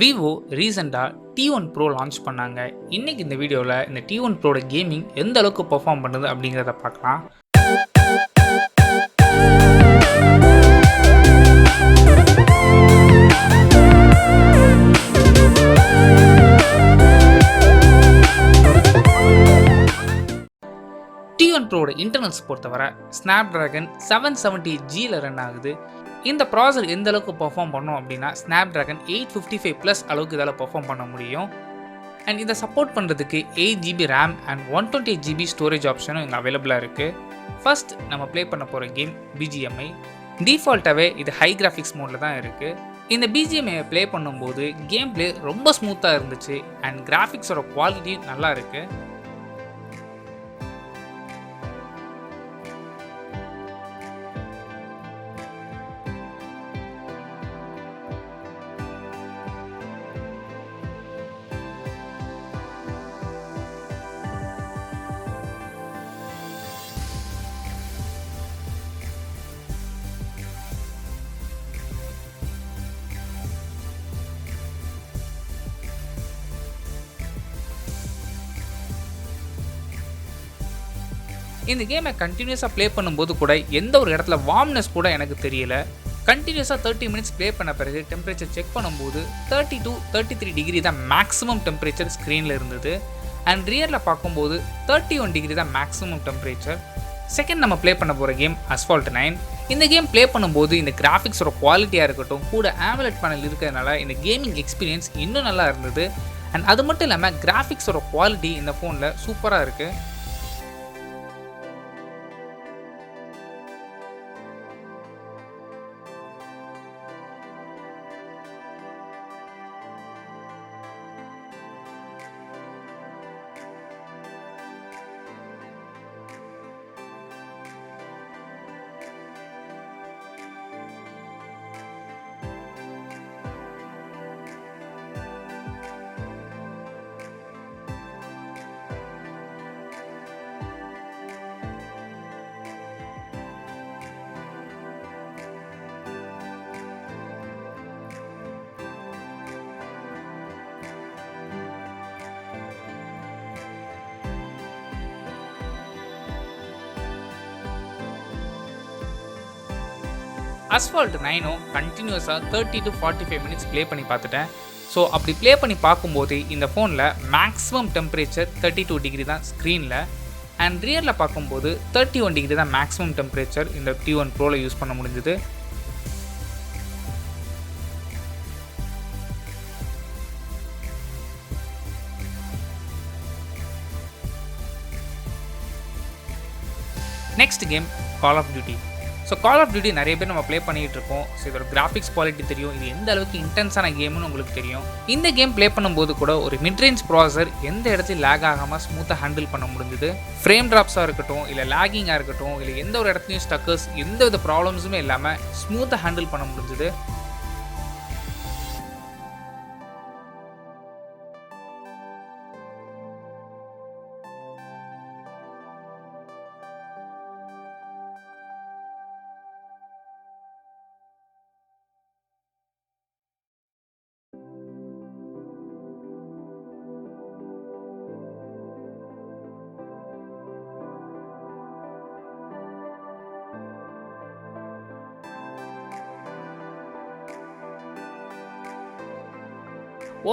Vivo ரீசெண்டாக T1 Pro launch பண்ணாங்க. இன்னைக்கு இந்த வீடியோவில் இந்த T1 Proட கேமிங் எந்த அளவுக்கு பெர்ஃபார்ம் பண்ணுது அப்படிங்கிறத பார்க்கலாம். T1 Proட இன்டர்னல்ஸ் பொறுத்தவரை Snapdragon 770Gல ரன் ஆகுது. இந்த ப்ராசர் எந்த அளவுக்கு பெர்ஃபார்ம் பண்ணும் அப்படின்னா Snapdragon 855 அளவுக்கு இதால் பெர்ஃபார்ம் பண்ண முடியும். அண்ட் இதை சப்போர்ட் பண்ணுறதுக்கு 8GB RAM and 128GB storage ஆப்ஷனும் இங்கே அவைலபிளாக இருக்குது. ஃபர்ஸ்ட் நம்ம ப்ளே பண்ண போகிற கேம் BGMI. டிஃபால்ட்டாகவே இது ஹை கிராஃபிக்ஸ் மோடில் தான் இருக்குது. இந்த BGMI ப்ளே பண்ணும்போது கேம் ப்ளே ரொம்ப ஸ்மூத்தாக இருந்துச்சு அண்ட் கிராஃபிக்ஸோட குவாலிட்டியும் நல்லா இருக்குது. இந்த கேமை கண்டினியூஸாக ப்ளே பண்ணும்போது கூட எந்த ஒரு இடத்துல வார்ம்னஸ் கூட எனக்கு தெரியல. கண்டினியூஸாக 30 மினிட்ஸ் ப்ளே பண்ண பிறகு டெம்பரேச்சர் செக் பண்ணும்போது 30 to 33 டிகிரி தான் மேக்ஸிமம் டெம்பரேச்சர் ஸ்க்ரீனில் இருந்தது. அண்ட் ரியரில் பார்க்கும்போது 31 டிகிரி தான் மேக்ஸிமம் டெம்பரேச்சர். செகண்ட் நம்ம ப்ளே பண்ண போகிற கேம் Asphalt 9. இந்த கேம் ப்ளே பண்ணும்போது இந்த கிராஃபிக்ஸோட குவாலிட்டியாக இருக்கட்டும், கூட AMOLED பேனல் இருக்கிறதுனால இந்த கேமிங் எக்ஸ்பீரியன்ஸ் இன்னும் நல்லா இருந்தது. அண்ட் அது மட்டும் இல்லாமல் கிராஃபிக்ஸோட குவாலிட்டி இந்த ஃபோனில் சூப்பராக இருக்குது. Asphalt 9 கண்டினியூஸாக 30 to 45 மினிட்ஸ் ப்ளே பண்ணி பார்த்துட்டேன். ஸோ அப்படி ப்ளே பண்ணி பார்க்கும்போது இந்த ஃபோனில் மேக்ஸிமம் டெம்பரேச்சர் 32 டிகிரி தான் ஸ்க்ரீனில். அண்ட் ரியரில் பார்க்கும்போது 31 டிகிரி தான் மேக்ஸிமம் டெம்பரேச்சர் இந்த T1 Proல யூஸ் பண்ண முடிஞ்சுது. Next game Call of Duty. So Call of Duty நிறைய பேர் நம்ம ப்ளே பண்ணிகிட்டு இருக்கோம். ஸோ இதோட கிராஃபிக்ஸ் குவாலிட்டி தெரியும், இது எந்த அளவுக்கு இன்டென்ஸான கேம்னு உங்களுக்கு தெரியும். இந்த கேம் ப்ளே பண்ணும்போது கூட ஒரு மிட்ரேஞ்ச் ப்ராசர் எந்த இடத்துலையும் லேக் ஆகாமல் ஸ்மூத்தாக ஹேண்டில் பண்ண முடிஞ்சுது. ஃப்ரேம் ட்ராப்ஸாக இருக்கட்டும், இல்லை லேகிங்காக இருக்கட்டும், இல்லை எந்த ஒரு இடத்துலையும் ஸ்டக்கர்ஸ் எந்த வித ப்ராப்ளம்ஸுமே இல்லாமல் ஸ்மூத்தாக ஹேண்டில் பண்ண முடிஞ்சுது.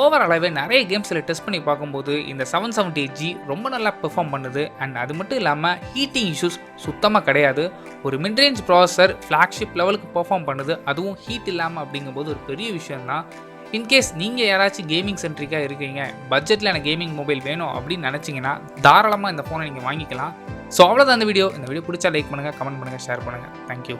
ஓவராலாகவே நிறைய கேம்ஸில் டெஸ்ட் பண்ணி பார்க்கும்போது இந்த 770G ரொம்ப நல்லா பெர்ஃபார்ம் பண்ணுது. அண்ட் அது மட்டும் இல்லாமல் ஹீட்டிங் இஷ்யூஸ் சுத்தமாக கிடையாது. ஒரு மிட்ரேஞ்ச் ப்ராசஸர் ஃப்ளாக்ஷிப் லெவலுக்கு பெர்ஃபார்ம் பண்ணுது, அதுவும் ஹீட் இல்லாமல் அப்படிங்கும்போது ஒரு பெரிய விஷயம்தான். இன்கேஸ் நீங்கள் யாராச்சும் கேமிங் சென்ட்ரிக்காக இருக்கீங்க, பட்ஜெட்டில் எனக்கு கேமிங் மொபைல் வேணும் அப்படின்னு நினச்சிங்கன்னா தாராளமாக இந்த ஃபோனை நீங்கள் வாங்கிக்கலாம். ஸோ அவ்வளோதான் இந்த வீடியோ பிடிச்சா லைக் பண்ணுங்கள், கமெண்ட் பண்ணுங்கள், ஷேர் பண்ணுங்கள். தேங்க்யூ.